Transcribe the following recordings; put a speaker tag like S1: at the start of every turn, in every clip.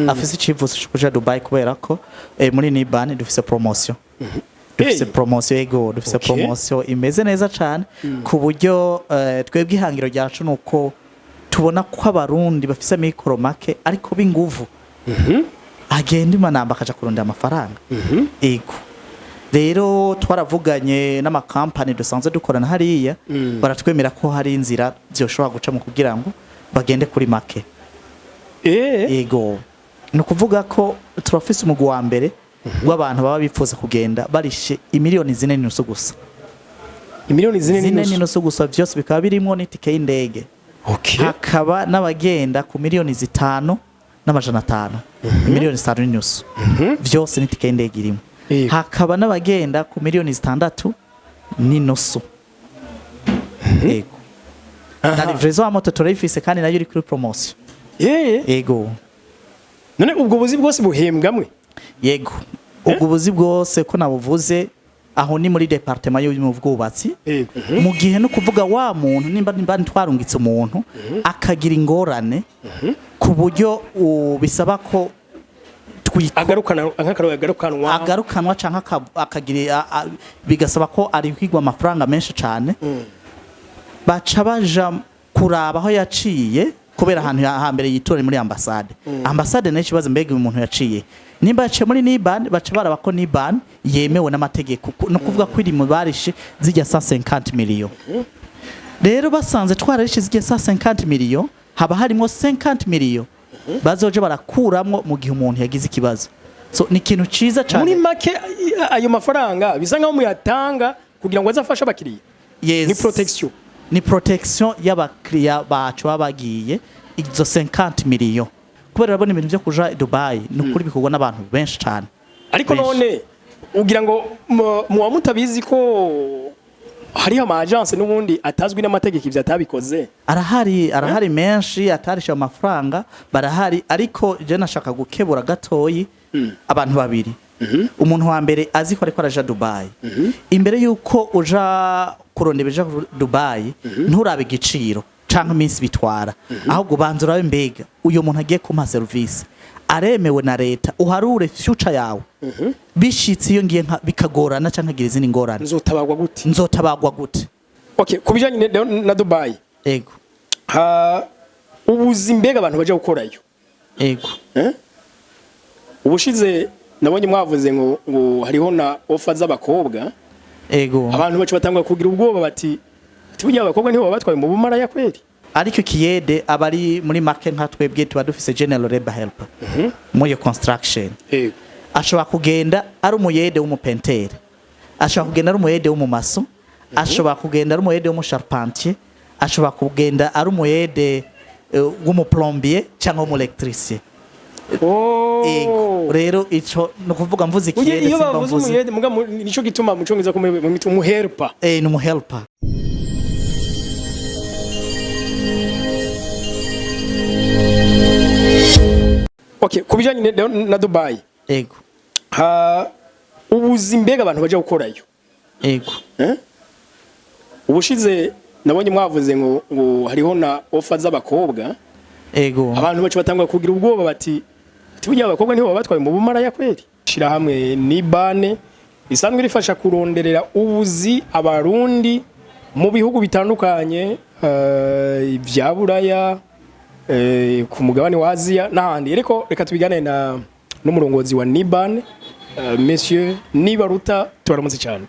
S1: afise icivuzo cyo kuja Dubai kubera ko muri NIBAN dufise promotion dufise promotion ego dufise promotion imeze neza cyane ku buryo twebwe ihangiro ryacu nuko tubona ko abarundi bafise mikoro make ariko binguvu agenda imanamba akaja kurondera amafaranga ego rero twaravuganye n'amakampani dusanzwe dukorana hariya baratwemera ko hari inzira byoshobora guca mu kugira ngo bagende kuri make ego no kuvuga ko turafise umugwi wa mbere w'abantu baba bifuza kugenda barishe imiliyoni 4.5 gusa
S2: imiliyoni 4.5
S1: gusa byose bikaba birimo n'itike y'indege hakaba n'abagenda ku miliyoni 5 n'amajana 5 miliyoni 5.5 byose n'itike y'indege irimo hakaba n'abagenda ku miliyoni 6 n'intusu ego na livrezo ya moto turayifise kandi nayo iri kuri promotion ego
S2: none ubwo buzi bwose buhembwamwe
S1: yego ubwo buzi bwose ko nabuvuze aho ni muri departement y'ubwubatsi mu gihe no kuvuga wa muntu nimba ntwarungitse umuntu akagira ingorane ku buryo bisaba ko agarukanwa canka akagira bigasaba ko ari kwigwa amafaranga menshi cyane baca baja kuraba aho yaciye kubera ahantu hambere yitora muri ambassade nayo kibazo mbega umuntu yaciye nimba yaciye muri NIBAN baca baraba ko NIBAN yemewe n'amategeko no kuvuga ko iri mu barishe zijya 150 million rero basanze twararishe zijya 150 million haba harimo 50 million bazoje barakuramwo mu gihe umuntu yagize ikibazo so ni ikintu ciza cyane
S2: muri make ayo mafaranga bisa nkaho muyatanga kugira ngo azafashe abakiriya ni protection y'abakiriya bacu babagiye izo 50 million kubera babona ibintu byo kuja Dubai n'ukuri bikorwa n'abantu benshi cyane ariko none ugira ngo muwa mutabizi ko hari ama agence n'ubundi atazwi n'amategeko ivyo atabikoze
S1: arahari menshi atarisha amafaranga barahari ariko je nashaka gukebura gatoyi abantu babiri umuntu wa mbere azi ko ariko araja Dubai imbere yuko uja kurondebeja Dubai nturabe igiciro canke iminsi bitwara ahubwo banzura mbega uyo muntu agiye kumpa service aremewe na leta uharure future yawe bishitse iyo ngiye bikagorana canke agira izindi ngorane nzotabagwa gute
S2: okay kubijanye na Dubai
S1: ego
S2: ubuzi mbega abantu baje gukorayo
S1: ego
S2: ubushize nabonye mwavuze ngo hariho na offer z'abakobwa
S1: ego
S2: abantu bacu batangwa kugira ubwoba bati tujya abakobwa niho batwaye mu bumara ya kweli
S1: ariko kiyede abari muri market nka twebwe tuba dufise general labor helper muri construction ashobora kugenda ari umuyede w'umupentere ashobora kugenda ari umuyede w'umumaso ashobora kugenda ari umuyede w'umusharpentier ashobora kugenda ari umuyede w'umuplombier cyangwa w'umuelectricien rero ico no kuvuga mvuze kiyede
S2: simba mvuze umuyede muga nico gituma mucongiza ko mu helper
S1: ni mu helper
S2: okay kubijanye na Dubai
S1: ego
S2: ubuzi mbega abantu baje gukorayo
S1: ego
S2: ubushize nabonye mwavuze ngo hariho na offer z'abakobwa
S1: ego
S2: abantu bacu batangwa kugira ubwoba bati tujya abakobwa niho batwaye mu bumara ya kweli shira hamwe NIBAN isanzwe rifasha kuronderera ubuzi abarundi mu bihugu bitandukanye ibya Buraya ku mugabane wa Aziya n'ahandi ariko reka tubigane n'umurongozi wa NIBAN monsieur Nibaruta tubaramutse cyane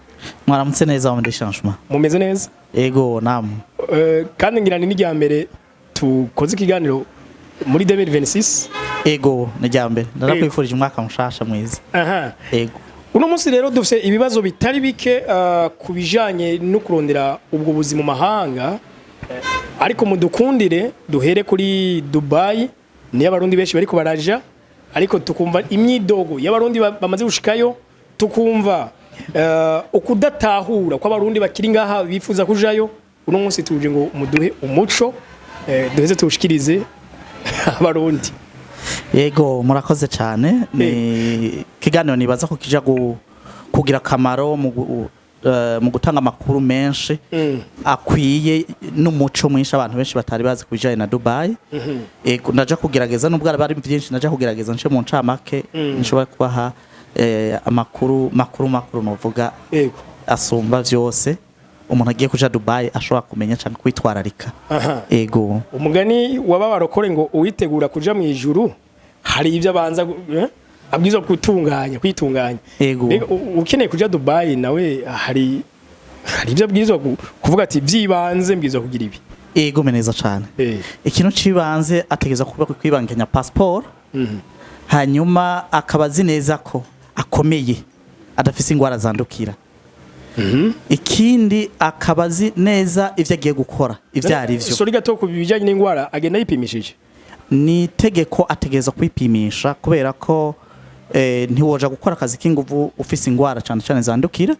S1: mwaramutse neza mu changement
S2: mumeze neza
S1: ego namwe
S2: kandi ngirana n'ijya mbere tukoze ikiganiro muri 2026
S1: ego najyambere ndarakwifurije umwaka mushasha mwiza ego
S2: uno munsi rero dufite ibibazo bitari bike kubijanye no kurondera ubwo buzi mu mahanga ariko mudukundire duhere kuri Dubai ni abarundi benshi bari ko baraja ariko tukumva imyidogo y'abarundi bamaze gushikayo tukumva ukudatahura kw'abarundi bakiri ngaha bifuza kujayo uno munsi tuje ngo muduhe umuco duheze tushikirize abarundi
S1: yego murakoze cyane ni kiganiro nibaza ko kija kugira kamaro mu gutanga amakuru menshi akwiye n'umuco mwinshi abantu benshi batari bazi kubijanye na Dubai. Ego ndaja kugerageza nubwo bari byinshi, ndaja kugerageza nce mu ncamake nshobora kubaha amakuru novuga asumba vyose umuntu agiye kuja Dubai ashobora kumenya cyane kwitwararika. Ego
S2: umugani wababarokore ngo uwitegura kuja mu ijuru hari ibyo abanza abwizo kwitunganya.
S1: Ego
S2: ukeneye kuja Dubai nawe hari ibyo abwizo kuvuga ati byibanze mbwizo kugira ibi.
S1: Ego meneza cyane. Ikintu cibanze ategeza kuba kwibanganya passport. Hanyuma akabazi neza ko akomeye adafise ingwara zandukira. Ikindi akabazi neza ivyo agiye gukora ivyo ari vyo.
S2: Sori gato ku bijanye n'ingwara agenda yipimishije.
S1: Ni tegeko ategeza kwipimisha kubera ko ntiwoja gukora akazi k'inguvu ufise ingwara cyane cyane zandukira.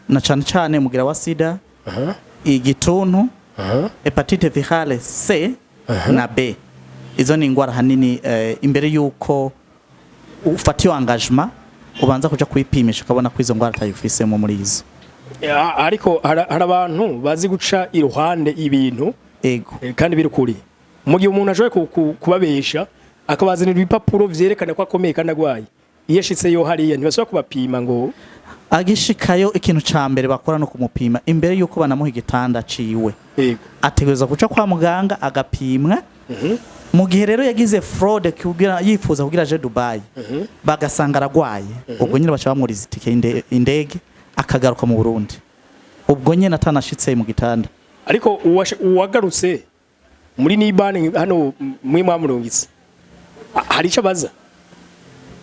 S1: Na cyane cyane mugira wa sida, igituntu, hepatite virale C na B. Izo ni ingwara hanini imbere yuko ufatiyo engagement ubanza kuja kwipimisha ukabona ko izo ngwara tayifisemo muri izo.
S2: Ariko harabantu bazi guca iruhande ibintu kandi birukuri. Mu gihe umuntu ajoye kubabesha akabazanira ibipapuro vyerekana ko akomeye kandi agwaye, iyo ashitse yo hariya ntibasaba kubapima ngo agishikayo. Ikintu ca mbere bakora no kumupima imbere yuko banamuha igitanda ciwe. Ategereza guca kwa muganga agapimwa. Mu gihe rero yagize fraud kugira yifuza kugira aje Dubai bagasanga aragwaye, ubwo nyine bacha bamuriza itike indege akagaruka mu Burundi, ubwo nyine atanashitse mu gitanda. Ariko uwagarutse muri NIBAN hano mwamurungitse hari ico baza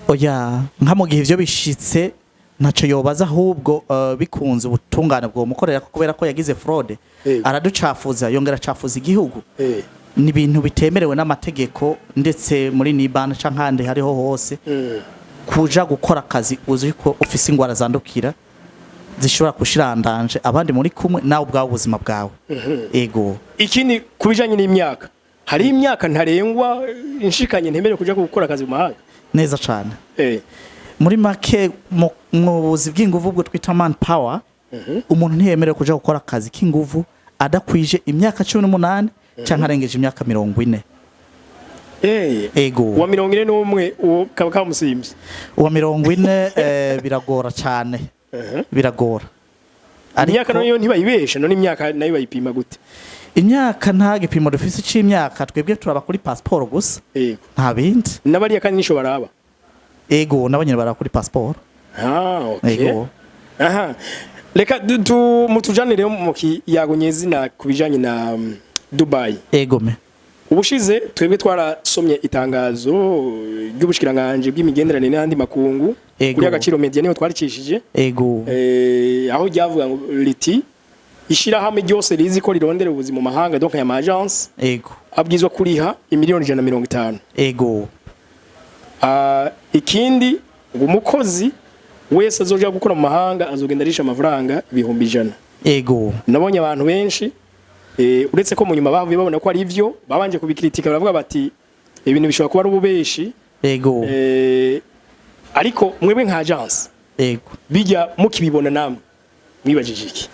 S1: oya nka mu gihe ivyo bishitse ntaco yobaza, ahubwo bikunze ubutungane bwo mukorera kubera ko yagize fraud araducafuza yongera cafuza igihugu. Ni ibintu bitemerewe n'amategeko ndetse muri NIBAN cankande hariho hose kuja gukora akazi uzi ko ufise ingwara zandukira zishobora kushirandanje abandi muri kumwe nawe ubwawe ubuzima bwawe. Ego
S2: ikindi kubijanye n'imyaka, hari imyaka ntarengwa inshikanye ntemere kuja gukora akazi mu mahanga.
S1: Neza cyane. Muri make mu buzi bw'inguvu bwo twita man power, umuntu ntiyemerewe kuja gukora akazi k'inguvu adakwije imyaka 18 cyangwa arengeje imyaka 40. Ego
S2: wa 41 uwo kaba kamusimvye
S1: uwa 40 biragora cyane. Biragora.
S2: Imyaka nayo ntibayibesha none imyaka nayo bayipima gute?
S1: Imyaka nta gipimo dufise c'imyaka, twebwe turaba kuri passport gusa. Nta bindi.
S2: Nabari yakandi nisho baraba.
S1: Ego nabanyene bara kuri passport.
S2: Okay. Ego. Leka mutujanire mu kiyago na kubijanye na Dubai.
S1: Ego me.
S2: Ubushize twebwe twarasomye itangazo ry'ubushikiranganje bw'imigenderanire n'andi makungu kuri agaciro media niho twaricishije.
S1: Ego
S2: aho ryavuga ngo liti ishira hamwe ryose rizi ko rirondera ubuzima mu mahanga donc ya agence.
S1: Ego
S2: abwizwa kuriha imiliyoni 150.
S1: Ego
S2: ikindi umukozi wese azoja gukora mu mahanga azogenda risha amafaranga 100,000.
S1: Ego
S2: nabonye abantu benshi uretse ko mu nyuma bavuye babona ko ari ivyo babanje kubikritika baravuga bati ibintu bishobora kuba ari ububeshi.
S1: Ego
S2: ariko mwebwe nka agence bijya mukibibona namwe mwibajije iki?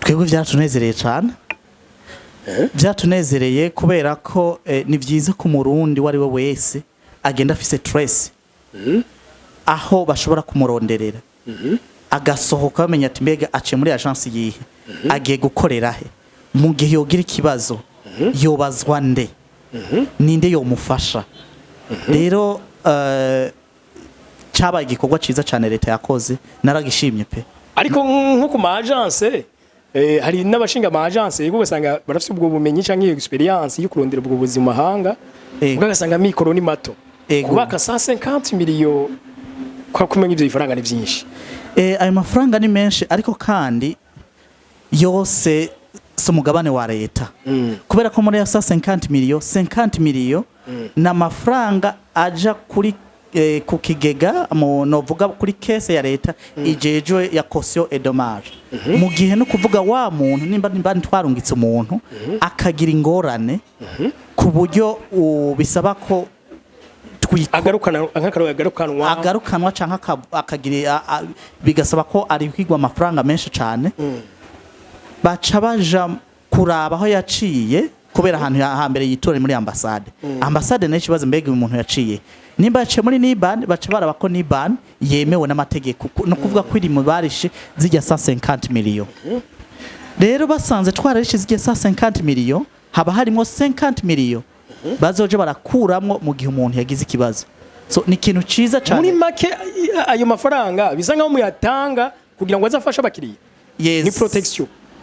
S1: Twebwe vyatunezereye cyane. Vyatunezereye kubera ko ni vyiza ku Murundi wari we wese agenda afise stress aho bashobora kumuronderera agasohoka bamenya ati mbega aciye muri agence yihe agiye gukorera he, mu gihe yogira ikibazo yobazwa nde, ninde yomufasha. Rero cyabaye igikorwa ciza cyane leta yakoze, naragishimye pe.
S2: Ariko nko ku ma agence hari n'abashinga ma agence yego gasanga barafite ubwo bumenyi cyangwa experience yo kurondera ubwo buzima mahanga, ugasanga mikoro ni mato kubaka 150 miliyo kwa kumenya ivyo ifaranga ni byinshi.
S1: Ayo mafaranga ni menshi ariko kandi yose so mugabane wa leta kubera ko muri ya 50 miliyo na mafaranga aja kuri ku kigega novuga kuri kese ya leta ijejwe ya caution et dommage. Mu gihe no kuvuga wa muntu nimba ntwarungitse umuntu akagira ingorane ku buryo bisaba ko agarukanwa canka akagira bigasaba ko ari kwigwa amafaranga menshi cyane baca baja kuraba aho yaciye kubera ahantu hambere yitore muri ambassade nayo kibazo mbega umuntu yaciye nimba yaciye muri NIBAN baca baraba ko NIBAN yemewe n'amategeko no kuvuga ko iri mu barishe zijya 150 million rero basanze twararishe zijya 150 million haba harimo 50 million bazoje barakuramwo mu gihe umuntu yagize ikibazo so ni ikintu ciza cyane
S2: muri make ayo mafaranga bisa nkaho muyatanga kugira ngo azafashe abakiriya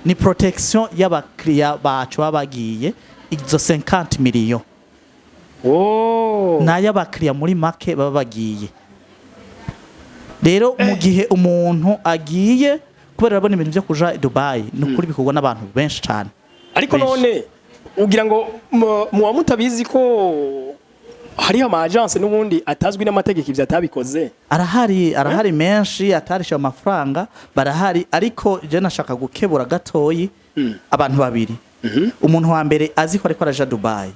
S2: ni protection y'abakiriya bacu babagiye izo 50 million na y'abakiriya muri make baba bagiye rero mu gihe umuntu agiye kubera abona ibintu byo kuja Dubai nukuri bikorwa n'abantu benshi cyane ariko none ugira ngo muwa mutabizi ko hari ama agence n'ubundi atazwi n'amategeko ivyo atabikoze arahari menshi atarisha amafaranga barahari ariko je nashaka gukebura gatoyi abantu babiri umuntu wa mbere azi ko ariko araja Dubai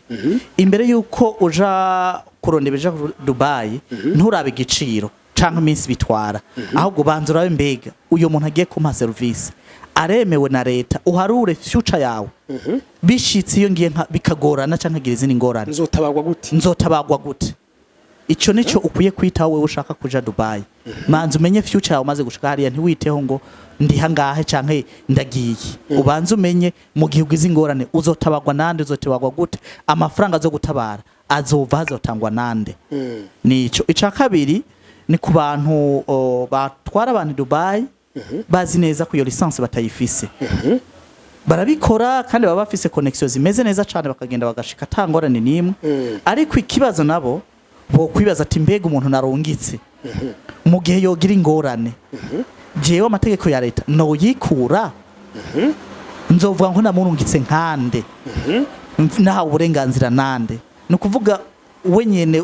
S2: imbere yuko uja kurondebeja Dubai nturabe igiciro canke iminsi bitwara ahubwo banzura we mbega uyo muntu agiye kumpa service aremewe na leta uharure future yawe bishitse iyo ngiye bikagorana canke agira izindi ngorane nzotabagwa gute ico nico ukwiye kwitaho wewe ushaka kuja Dubai manzi umenye future yawe maze gushika hariya ntiwiteho ngo ndi hangahe canke ndagiye ubanze umenye mu gihe ugize ingorane uzotabagwa nande uzotabagwa gute amafaranga zo gutabara azova azotangwa nande nico ica kabiri ni ku bantu batwara abantu Dubai bazi neza ko iyo license batayifise barabikora kandi baba bafise connection zimeze neza cyane bakagenda bagashika tangorane nimwe ariko ikibazo nabo bo kwibaza ati mbega umuntu narungitse mu gihe yogira ingorane jewe amategeko ya leta no yikura nzovuga ngo namurungitse nkande nahawe uburenganzira nande no kuvuga we nyene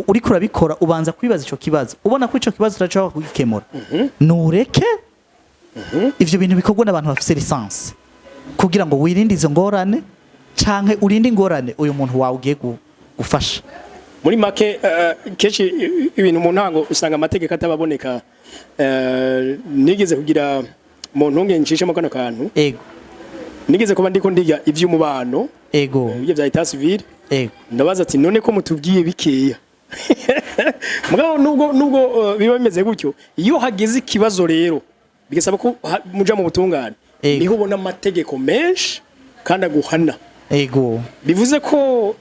S2: uri kurabikora ubanza kwibaza ico kibazo ubona ko ico kibazo turashobora kugikemura nureke ivyo bintu bikorwa n'abantu bafise license kugira ngo wirinde izo ngorane canke urinde ingorane uyu muntu wawe ugiye gufasha muri make keshi ibintu mu ntango usanga amategeko atababoneka nigeze kugira mu ntunge nshishemo kana kantu nigeze kuba ndiko ndiga ivy'umubano ibyo bya etat civil ndabaza ati none ko mutubwiye bikeya mugabo nubwo biba bimeze gutyo iyo hageze ikibazo rero bigasaba ko muja mu butungane niho ubona amategeko menshi kandi aguhana bivuze ko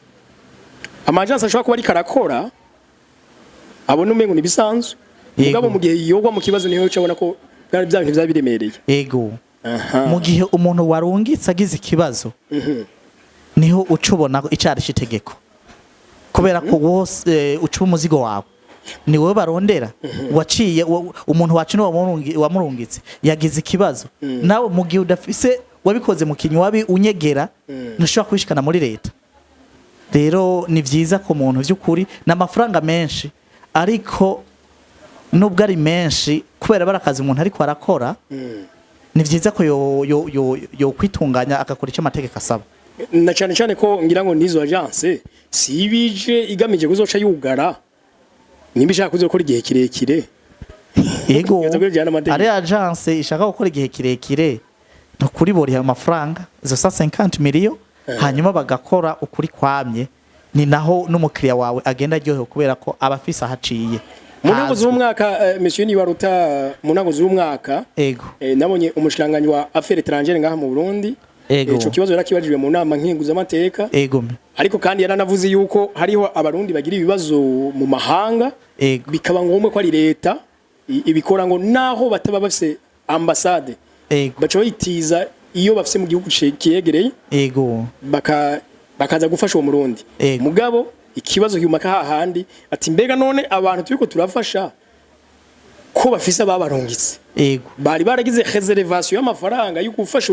S2: amagence ashobora kuba ari karakora abona umengo nibisanzwe mugabo mu gihe yogwa mu kibazo niho cyabona ko bya bintu byabiremereye mu gihe umuntu warungitse agize ikibazo niho ucubona icari citegeko kubera ko wose ucuba umuzigo wawe ni wowe barondera waciye umuntu wacu no wamurungitse yagize ikibazo nawe mu gihe udafise wabikoze mu kinyi wabi unyegera ntushobora kwishikana muri leta rero ni vyiza ko umuntu vy'ukuri n'amafaranga menshi ariko nubwo ari menshi kubera barakaza umuntu ariko arakora ni vyiza ko yo kwitunganya agakora icyo amategeko asaba na cyane ko ngira ngo nizo agence sibije igamije kuzoca yugara nimbishaka kuzokora igihe kirekire
S1: ari agence ishaka gukora igihe kirekire no kuri bori amafaranga zo 150 million hanyuma bagakora ukuri kwamye ni naho n'umukiriya wawe agenda aryohewe kubera ko abafisa haciye
S2: mu ntango z'umwaka monsieur Nibaruta mu ntango z'umwaka nabonye umushiranganye wa affaires étrangères ngaha mu Burundi ico kibazo yarakibajijwe mu nama nkinguza amateka ariko kandi yaranavuze yuko hariho abarundi bagira ibibazo mu mahanga bikaba ngombwa ko ari leta ibikora ngo naho bataba bafise ambassade baca bayitiza iyo bafise mu gihugu cyegereye bakaza gufasha uwo murundi mugabo ikibazo cyumaka hahandi ati mbega none abantu turiko turafasha ko bafise ababarungitse bari baragize réservation y'amafaranga yo gufasha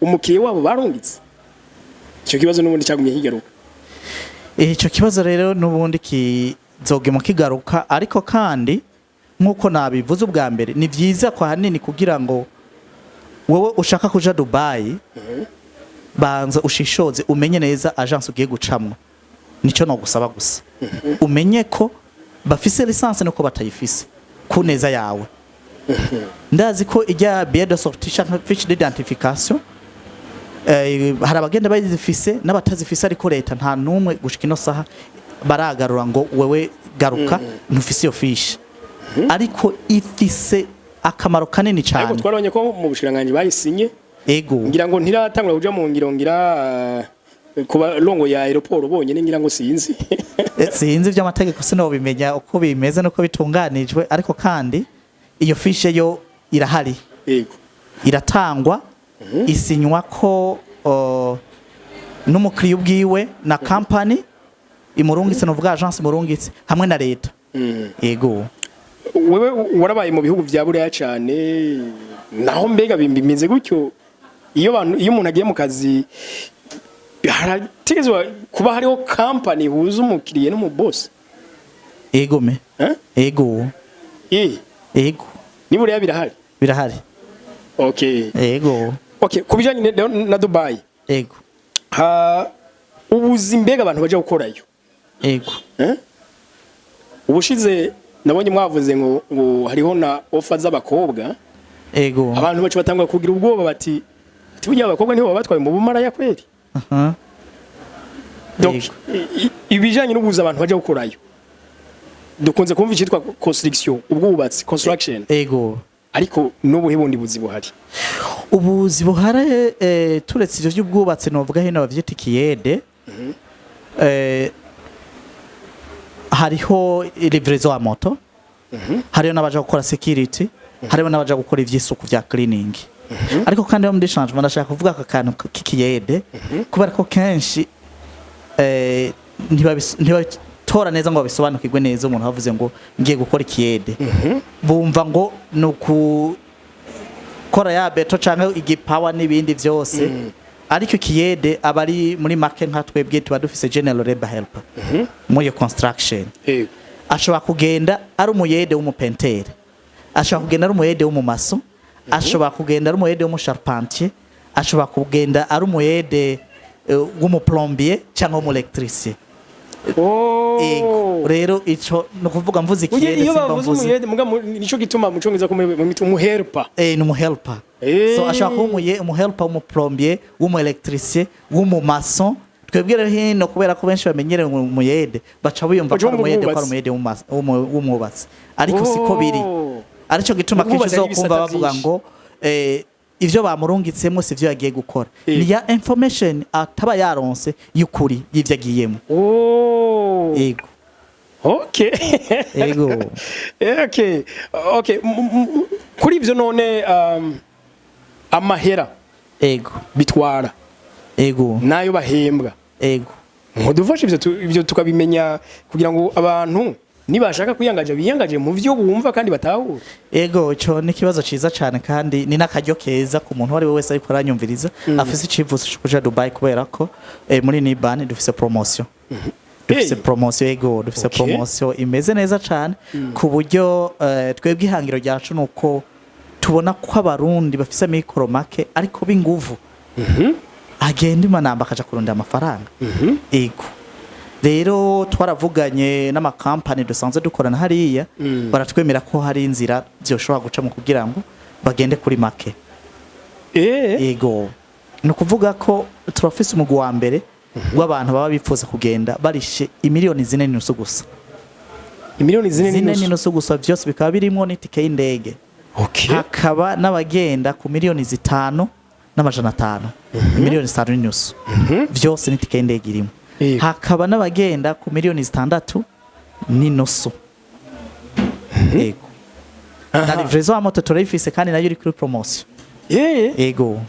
S2: umukiriya wabo barungitse icyo kibazo n'ubundi cyagumye higaruka
S1: icyo kibazo rero n'ubundi kizogema kigaruka ariko kandi nkuko nabivuze ubwa mbere ni byiza kwa hanini kugira ngo wowe ushaka kuja Dubai banza ushishoze umenye neza agence ugiye gucamwa nico no gusaba gusa umenye ko bafise lisansi nuko batayifise ku neza yawe ndazi ko ijya billet de sortie cyangwa fiche d'identification hari abagenda bayifise n'abatazifise ariko leta nta numwe gushika ino saha baragarura ngo wewe garuka ntufise iyo fiche ariko ifise akamaro kanini cyane
S2: ariko twarabonye ko mu bushiranganje bayisinye
S1: ego
S2: ngira ngo ntiratangura kuja mu ngiro ngira kuba longo ya aeroport bonyene ngira ngo sinzi
S1: sinzi by'amategeko sino bimenya uko bimeze nuko bitunganijwe ariko kandi iyo fiche yo irahari
S2: ego
S1: iratangwa isinywa ko n'umukiriya ubwiwe na company imurungitse novuga agence imurungitse hamwe na leta ego
S2: wewe warabaye mu bihugu bya Buraya cyane naho mbega bimeze gutyo iyo umuntu agiye mu kazi harategezwa kuba hariho company huza umukiriya no mu boss
S1: ego me ego ego
S2: ni Buraya birahari okay
S1: ego
S2: okay kubijanye na Dubai
S1: ego
S2: ubuzi mbega abantu baje gukorayo
S1: ego
S2: ubushize nabonye mwavuze ngo hariho na offer z'abakobwa
S1: ego
S2: abantu bacu batangwa kugira ubwoba bati burya abakobwa niho babatwaye mu bumaraya kweli donc ibijanye n'ubuzi abantu baje gukorayo dukunze kumva cyitwa construction ubwubatsi construction
S1: ego
S2: ariko n'ubuhe bundi buzi buhari
S1: ubuzi buhari turetse ivyo by'ubwubatsi novuga hino bavyitikiye hariho livraison à moto hariho n'abaje gukora security hariho n'abaje gukora ivy'isuku vya cleaning ariko kandi muri changement ndashaka kuvuga akantu k'ikiyede kubera ko kenshi ntibatora neza ngo babisobanukirwe neza umuntu havuze ngo ngiye gukora ikiyede bumva ngo nuku kora ya beto canke igipawa n'ibindi vyose ariko ikiyede abari muri market nka twebwe tuba dufise general labor helper muri construction ashobora kugenda ari umuyede w'umupentere ashobora kugenda ari umuyede w'umumaso ashobora kugenda ari umuyede w'umusharpentier ashobora kugenda ari umuyede w'umuplombier cyangwa w'umuelectricien rero ico no kuvuga mvuze ikiyede
S2: simba mvuze nico gituma mucongiza ko umuhelper
S1: ni umuhelper so ashaka umuhelper w'umuplombier w'umuelectricien w'umumason twebwe rero hino kubera ko benshi bamenyereye umuyede baca biyumva ko umuyede ko umuyede w'umwubatsi ariko siko biri arico gituma kenshi zo kumva bavuga ngo ivyo bamurungitsemo sivyo yagiye gukora ni ya information ataba yaronse y'ukuri y'ivyo agiyemo ego
S2: okay
S1: ego
S2: okay kuri ivyo none amahera
S1: ego
S2: bitwara
S1: ego
S2: nayo bahembwa
S1: ego
S2: mudufashe ivyo tukabimenya kugira ngo abantu nibashaka biyangaje mu vyo bumva kandi batahura
S1: ego cyo ni kibazo ciza cyane kandi ni nakaryo keza ku muntu wari wese ariko aranyumviriza afise icivuzo cyo kuja Dubai kubera ko muri NIBAN dufise promotion dufise promotion ego dufise promotion imeze neza cyane ku buryo twebwe ihangiro ryacu nuko tubona ko abarundi bafise mikoro make ariko binguvu agenda imanamba akaja kurunda amafaranga ego rero twaravuganye n'amakampani dusanzwe dukorana hariya baratwemera ko hari inzira byoshobora guca mu kugira ngo bagende kuri make ego no kuvuga ko turafise umugwi wa mbere w'abantu baba bifuza kugenda barishe imiliyoni 4.5 gusa
S2: imiliyoni 4.5
S1: gusa byose bikaba birimo n'itike y'indege hakaba n'abagenda ku miliyoni 5 n'amajana 5 miliyoni 5.5 byose n'itike y'indege irimo hakaba n'abagenda ku miliyoni 6 n'inoso ego na livraison à moto turayifise kandi nayo iri kuri promotion ego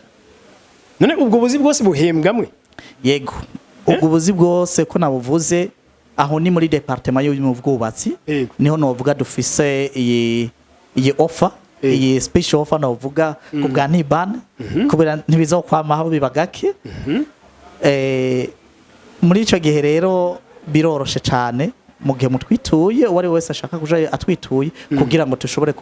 S2: none ubwo buzi bwose buhembwamwe
S1: yego ubwo buzi bwose ko nabuvuze aho ni muri departement y'ubwubatsi niho novuga dufise iyi offer iyi special offer novuga ku bwa NIBAN kubera ntibizo kwamaho bibagake muri ico gihe rero biroroshe cyane mu gihe mutwituye wari wese ashaka kuja atwituye kugira ngo tushobore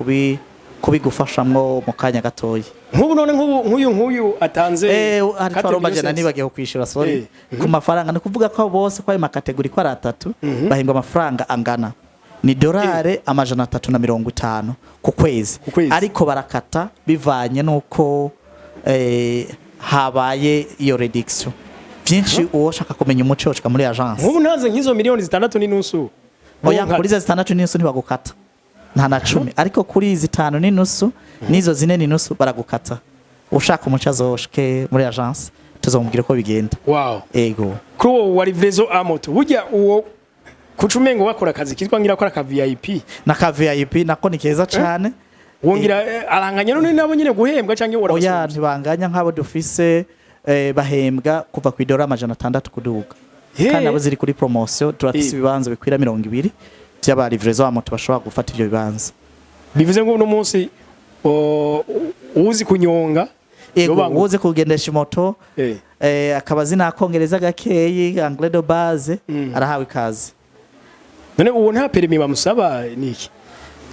S1: kubigufashamwo mu kanya gatoyi.
S2: Nk'ubu none nk'uyu atanze
S1: ari twarombaje nibagiye kwishura sorry ku mafaranga no kuvuga ko bose kwa makategori kwa 3 bahembwa amafaranga angana ni dolari amajana 350 ku kwezi ariko barakata bivanye nuko habaye iyo reduction byinshi uwo shaka kumenya umuco ushaka muri agence.
S2: Nk'ubu ntaze nk'izo miliyoni 6.5
S1: oya kuri za 6.5 ntibagukata nta na 10 ariko kuri izi 5.5 nizo 4.5 baragukata ushaka umuco azoshike muri agence tuzomubwira ko bigenda.
S2: Wow
S1: ego
S2: kuri wa livrezo amoto burya uwo kucumengo bakora akazi kitwa ngira ko aka VIP
S1: na ka VIP nako ni keza cyane
S2: wongira aranganya none nabo nyine guhembwa canke wora
S1: oya ntibanganya nk'abo dufise bahembwa kuva ku idora amajana 600 kuduga kandi abo ziri kuri promotion turafise ibibanza bikwira 200 by'aba livrezo amoto bashobora gufata ivyo bibanza.
S2: Bivuze ngo uno munsi uzi kunyonga
S1: ego uzi kugendesha moto akaba zina kongereza gakeyi anglais de base arahawe ikazi.
S2: None uwo nta permis bamusaba niki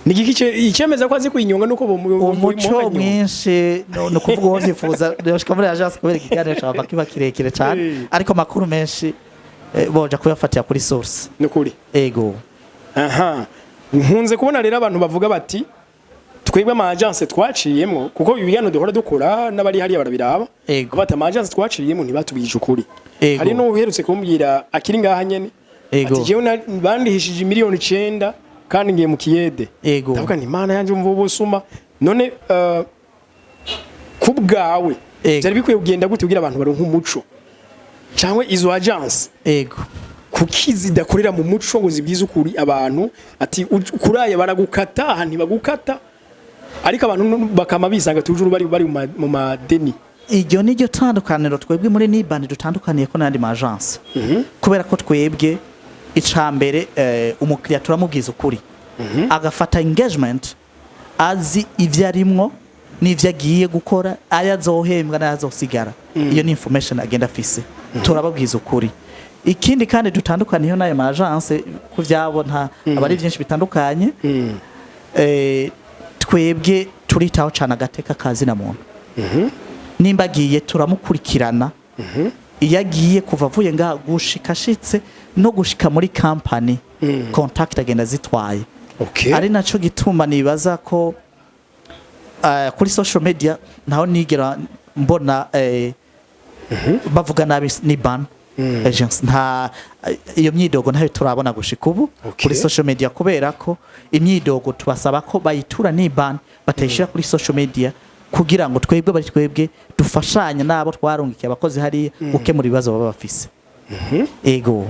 S2: niki icemeza ko azi kuyinyonga nuko
S1: umuco mwinshi no kuvuga uwo vyifuza ndoshika muri agence kubera ikiganiro cyava kiba kirekire cyane ariko makuru menshi boja kuyafatira kuri source
S2: nukuri
S1: ego.
S2: Aha nkunze kubona rero abantu bavuga bati twebwe ama agence twaciyemo kuko ibiyano duhora dukora n'abari hariya barabiraba bata ama agence twaciyemo ntibatubije ukuri hari no uherutse kumbwira akiri ngaha nyene ati jewe bandihishije miliyoni 9 kandi ngiye mu kiyede ndavuga ni mana yanje umva ubusuma none kubgawe byari bikwiye kugenda gute kugira abantu baronka umuco cyangwa izo agence kukizi dakorera mu muco ngo zibwiza ukuri abantu ati kuraye baragukata aha ntibagukata ariko abantu bakama bisanga tujuru bari mu madeni.
S1: Iryo niryo tandukaniro twebwe muri NIBAN dutandukaniye ko nandi ma agence kubera ko twebwe icambere umukiriya turamubwiza ukuri agafata engagement azi ivyo arimwo n'ivyo agiye gukora ayazohembwa n'ayazosigara iyo ni information agenda afise turababwiza ukuri. Ikindi kandi dutandukaniye nayo ma agence kuvyabona abari byinshi bitandukanye twebwe turitaho cyane agateka kazi na muntu nimba agiye turamukurikirana iyo agiye kuva avuye ngaha gushikashitse no gushika muri company contact agenda zitwaye ari naco gituma nibaza ko kuri social media naho nigera mbona bavuga nabi NIBAN agence nta iyo myidogo ntayo turabona gushika ubu kuri social media kubera ko imyidogo tubasaba ko bayitura NIBAN batayishira kuri social media kugira ngo twebwe dufashanya nabo twarungikiye abakozi hari gukemura ibibazo baba bafise. Ego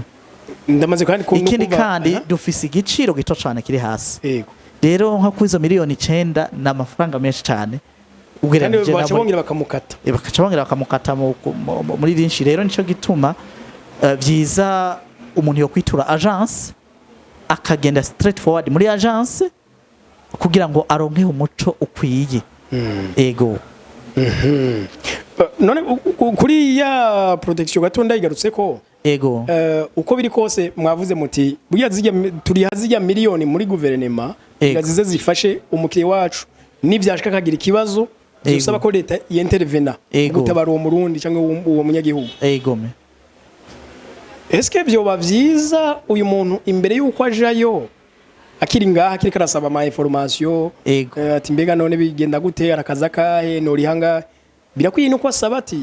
S2: ndamaze kandi
S1: ikindi kandi dufise igiciro gito cyane kiri hasi rero nko kwizo miliyoni 9 n'amafaranga menshi cyane
S2: ubwiranije bacabongira bakamukata
S1: muri byinshi rero nico gituma byiza umuntu yo kwitura agence akagenda straight forward muri agence kugira ngo aronke umuco ukwiye. Ego
S2: none kuri ya protection gatonda igarutse ko
S1: ego
S2: uko biri kose mwavuze muti buya turi hazijya miliyoni muri guverinema yazize zifashe umukiriya wacu nivyashaka kagira ikibazo dusaba ko leta yentervena gutabara uwo murundi cyangwa uwo munyagihugu.
S1: Ego me
S2: eske byo bavyiza uyu muntu imbere yuko ajayo akiri ngaha akiri karasaba ama information ati mbega none bigenda gute arakaza kahe nori hanga birakwiye nuko asaba ati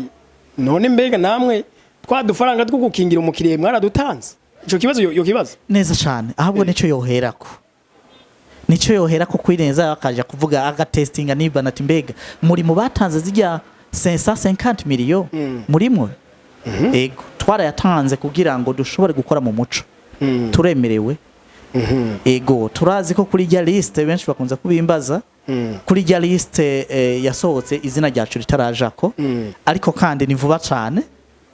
S2: none mbega namwe twadufaranga two gukingira umukiriya mwaradutanze ico kibazo yo kibazo
S1: neza cyane ahubwo nico yoherako kwineza akaja kuvuga agatestinga NIBAN ati mbega muri mu batanze zijya 550 million murimwe ego twarayatanze kugira ngo dushobore gukora mu muco turemerewe. Ego turazi ko kuri ya liste benshi bakunze kubimbaza kuri ya liste yasohotse izina ryacu ritarajako ariko kandi ni vuba cyane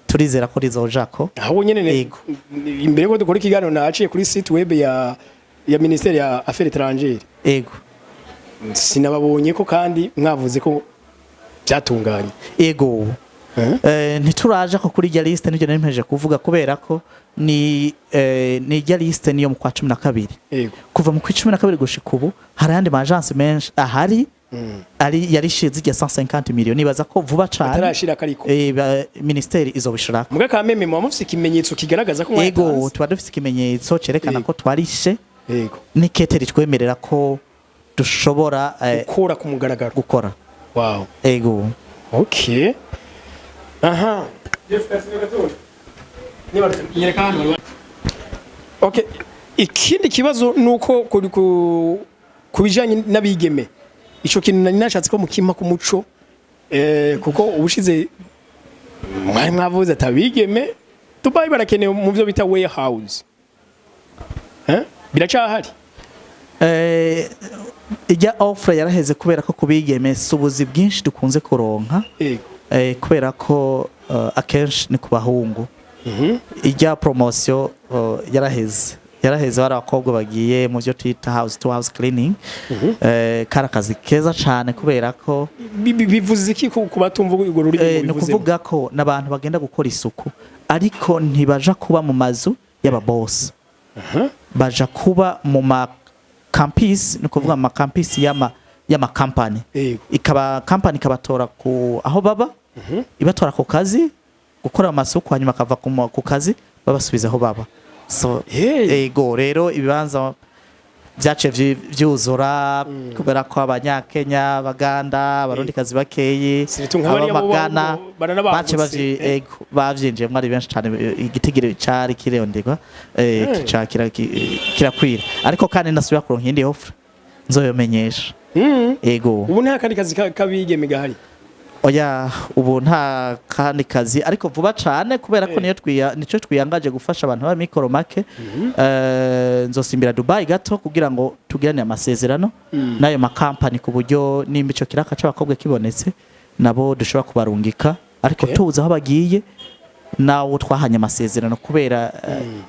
S1: turizera ko rizojako
S2: aho nyene imbere ko dukora ikiganiro naciye kuri site web ya ministère ya affaires étrangères
S1: ego
S2: sinababonye ko kandi mwavuze ko byatunganye
S1: ego ntituraje ko kuri ya liste n'ibyo nemeje kuvuga kubera ko ni ya liste niyo mu kwa 12 kuva mu kwa 12 gushika ubu hari andi agence menshi ahari ari yarishize irya 150 million nibaza ko vuba cyane
S2: atarashira kariko
S1: ministeri izobishira
S2: muga kameme mu mufise ikimenyetso kigaragaza ko mwatanze
S1: yego tuba dufite ikimenyetso cerekana ko twarishe
S2: yego
S1: niketeri twemerera ko dushobora
S2: gukora ku mugaragaro
S1: gukora
S2: wow
S1: yego
S2: okay aha okay ikindi kibazo nuko kubijanye nabigeme ico kintu nari nashatse ko mukima ku muco kuko ubushize mwari mwavuze atabigeme Dubai barakeneye mu byo bita warehouse biracahari
S1: ijya offer yaraheze kubera ko kubigeme subuzi bwinshi dukunze kuronka kubera ko akenshi ni kubahungu ijya promotion yaraheze bari abakobwa bagiye mu byo twita house to house cleaning kara kazi keza cyane kubera ko
S2: bivuze iki ku batumva urwo rurimi
S1: no kuvuga ko nabantu bagenda gukora isuku ariko ntibaja kuba mu mazu y'aba boss baja kuba mu ma campus no kuvuga ma campus y'ama company ikaba company kabatora ku aho baba ibatora ku kazi gukora amasuku hanyuma kava ku kazi babasubiza aho baba so ego rero ibibanza byace vyuzura kubera ko abanyakenya baganda abarundi kazi bakeyi abamagana bace bavyinjiye mwari benshi cyane igitigire cyari kirondegwa kirakwira ariko kandi nasubira kuronka indi offer nzoyomenyesha ego
S2: ubu nta kandi kazi kabigeme gahari
S1: oya ubu nta kandi kazi ariko vuba cyane kubera ko nico twiyangaje gufasha abantu ba mikoro make nzosimbira Dubai gato kugira ngo tugirane amasezerano nayo ma company ku buryo nimba ico kiraka c'abakobwa kibonetse nabo dushobora kubarungika ariko tuza aho bagiye nawo twahanye amasezerano kubera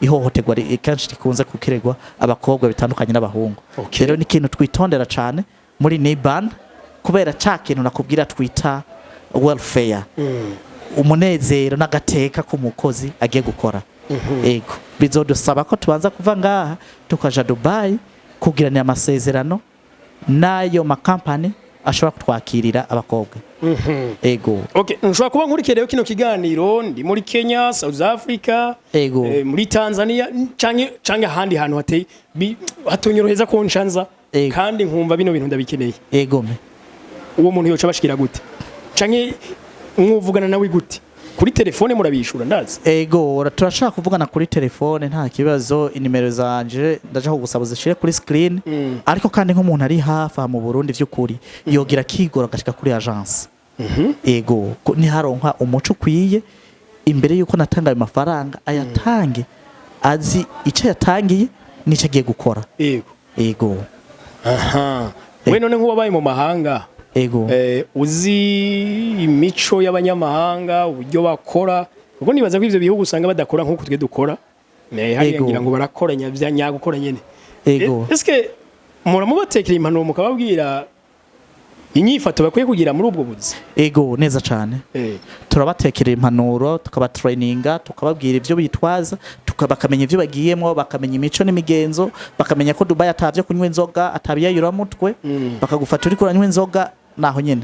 S1: ihohoterwa kenshi rikunze kukiregwa abakobwa bitandukanye n'abahungu rero ni ikintu twitondera cyane muri NIBAN kubera ca kintu nakubwira twita welfare umunezero n'agateka k'umukozi agiye gukora ego bizodusaba ko tubanza kuva ngaha tukaja Dubai kugirana amasezerano nayo ma company ashobora kutwakirira abakobwa ego
S2: okay nshobora kuba nkurikire rero kino kiganiro ndi muri Kenya South Africa
S1: ego
S2: muri Tanzania canke handi hantu hateye hatonyoroheza ko nshanza kandi nkumva bino bintu ndabikeneye
S1: ego me
S2: uwo muntu yoca bashikira gute canke mwuvugana nawe gute kuri telefone murabishura ndazi
S1: ego turashaka kuvugana kuri telefone nta kibazo inimero zanje ndaje kugusaba zishire kuri screen ariko kandi nk'umuntu ari hafi mu Burundi vy'ukuri yogira kigora gashika kuri agence ego ni haronka umuco kwiye imbere yuko natanga ayo mafaranga ayatange azi ico yatangiye nico agiye gukora ego
S2: aha we none nk'ubabaye mu mahanga
S1: ego
S2: uzi imico y'abanyamahanga uburyo bakora kuko nibaza ko ivyo bihugu usanga badakora nk'uko twe dukora hariya ngira ngo barakora nyagukora nyene
S1: ego
S2: eske muramubatekera impanuro mukababwira inyifato bakwiye kugira muri ubwo buzi
S1: ego neza cyane turabatekera impanuro tukabatraininga tukababwira ivyo bitwaza bakamenya ivyo bagiyemo bakamenya imico n'imigenzo bakamenya ko Dubai atavye kunywa inzoga atabiyayura mutwe bakagufata uri kuranywa inzoga naho nyene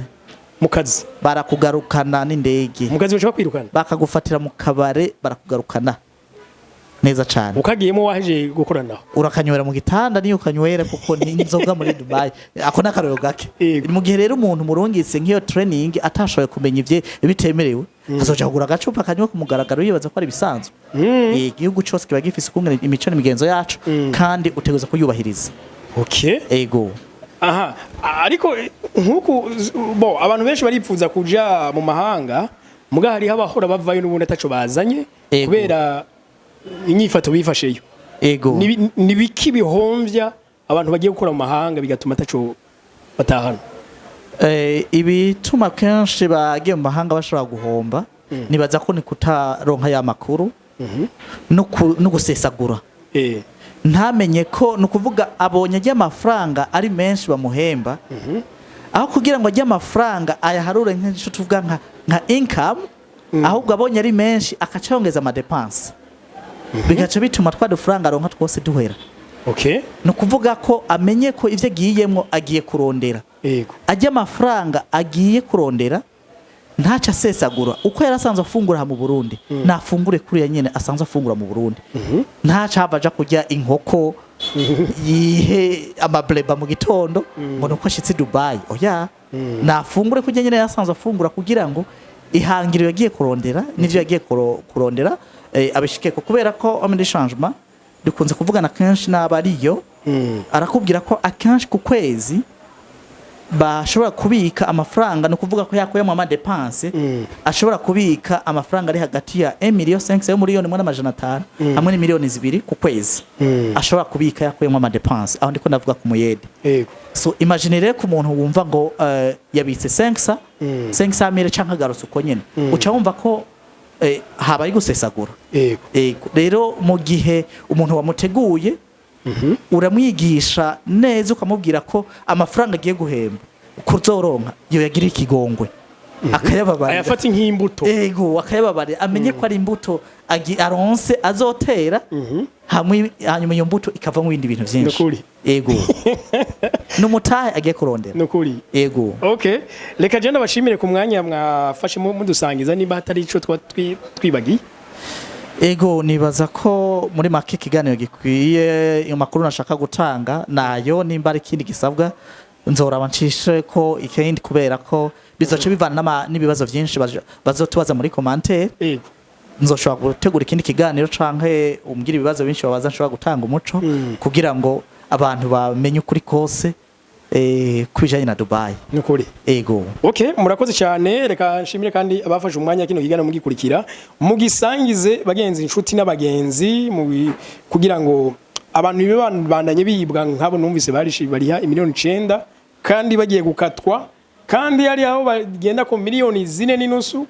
S2: mukazi
S1: barakugarukana n'indege
S2: mukazi bashobora kwirukana
S1: bakagufatira mu kabare barakugarukana neza cyane
S2: ukagiyemo waje gukorana
S1: urakanywera mu gitanda niyo ukanywera kuko ni inzoga muri Dubai ako nakarero gake mu gihe rero umuntu murungitse nk'iyo training atashoboye kumenya ivye bitemerewe azoja kugura agacupa kanywa ku mugaragaro yibaza ko ari bisanzwe igihugu cyose kiba gifise kumwe imico n'imigenzo yacu kandi uteguza kuyubahiriza ego
S2: aha ariko nkuko abantu benshi baripfuza kuja mu mahanga muga hari abahora bavayo n'ubundi ataco bazanye kubera inyifato bifasheyo
S1: ego
S2: nibiki bihomvya abantu bagiye gukora mu mahanga bigatuma ataco batahana
S1: ibituma kenshi bagiye mu mahanga bashobora guhomba nibaza ko ni kutaronka ya makuru no gusesagura ntamenye ko nukuvuga abonye ajya amafaranga ari menshi bamuhemba aho kugira ngo ajye amafaranga ayaharure nk'icyo tuvuga nka income ahubwo abonye ari menshi akacongeza amadepense bigaca bituma twadufaranga aronka twose duhera
S2: okay
S1: nukuvuga ko amenye ko ivyo agiyemo agiye kurondera
S2: yego
S1: ajya amafaranga agiye kurondera ntaca asesagura uko yarasanzwe afungura mu Burundi nafungure kuri ya nyene asanzwe afungura mu Burundi ntaca havaja kujya inkoko yihe amableba mu gitondo ngo nuko ashitse Dubai oya nafungure kujya nyene yasanzwe afungura kugira ngo ihangiro yagiye kurondera nivyo yagiye kurondera abishike ko kubera ko amende changement dukunze kuvugana kenshi n'abariyo arakubwira ko akenshi ku kwezi bashobora kubika amafaranga no kuvuga ko yakoyemo ama dépenses ashobora kubika amafaranga ari hagati ya 1,500,000 yo miliyoni 1,500 hamwe ni miliyoni 2 ku kwezi ashobora kubika yakoyemo ama dépenses aho ndiko ndavuga ku muyede so imagine rero ku muntu wumva ngo yabitse 500,000 canka garose uko nyene uca wumva ko habaye gusesagura rero mu gihe umuntu wamuteguye uramwigisha neza ukamubwira ko amafaranga agiye guhemba kuzoronka yo yagira ikigongwe akayababara
S2: ayafata nk'imbuto
S1: akayababara amenye ko ari imbuto aronse azotera hanyuma iyo mbuto ikava mu bindi bintu byinshi numutahe agiye kurondera
S2: nukuri okay reka je ndabashimire ku mwanya mwafashe mudusangiza niba hatari ico twibagiye
S1: nibaza ko muri make kiganiro gikwiye iyo makuru nashaka gutanga nayo nimba ari kindi gisabwa nzoraba ncishe ko ikindi kubera ko bizoce bivana n'ibibazo byinshi bazotubaza muri commentaire nzoshobora gutegura ikindi kiganiro canke umbwira ibibazo byinshi babaza nshobora gutanga umuco kugira ngo abantu bamenye ukuri kose kwijanye na Dubai
S2: nukuri okay murakoze cyane reka nshimire kandi abafashe umwanya kino kigana mugikurikira mugisangize bagenzi inshuti n'abagenzi kugira ngo abantu bandanye bibwa nkabo numvise bariha miliyoni 9 kandi bagiye gukatwa kandi yari aho bagenda ko miliyoni 4.5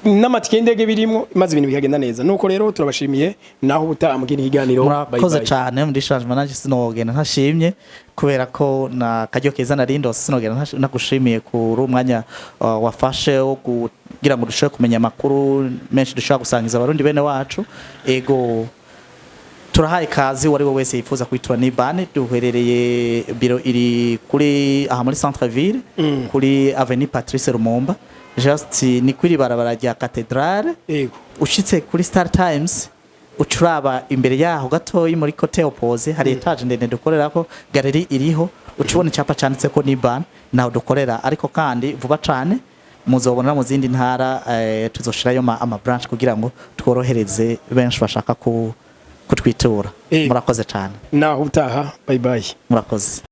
S2: n'amatike y'indege birimo maze ibintu bikagenda neza nuko rero turabashimiye naho utamugina ikiganiro
S1: murakoze cyane muri changement nanje sinogenda ntashimye kubera ko na kajyo keza narindo sinogenda nagushimiye kuri umwanya wafashe wo kugira ngo dushobore kumenya amakuru menshi dushobora gusangiza abarundi bene wacu turahaye kazi wari we wese yifuza kwitura NIBAN duherereye biro iri kuri aha muri centre ville kuri avenue Patrice Lumumba just ni kuri barabara rya Cathedrale ushitse kuri Star Times ucuraba imbere yaho gatoyi muri côté opposé hari etage ndende dukorerako galerie iriho ucubona icyapa cyanditse ko NIBAN naho dukorera ariko kandi vuba cyane muzobona mu zindi ntara tuzoshirayo ama branch kugira ngo tworohereze benshi bashaka kutwitura murakoze cyane
S2: naho utaha bye bye
S1: murakoze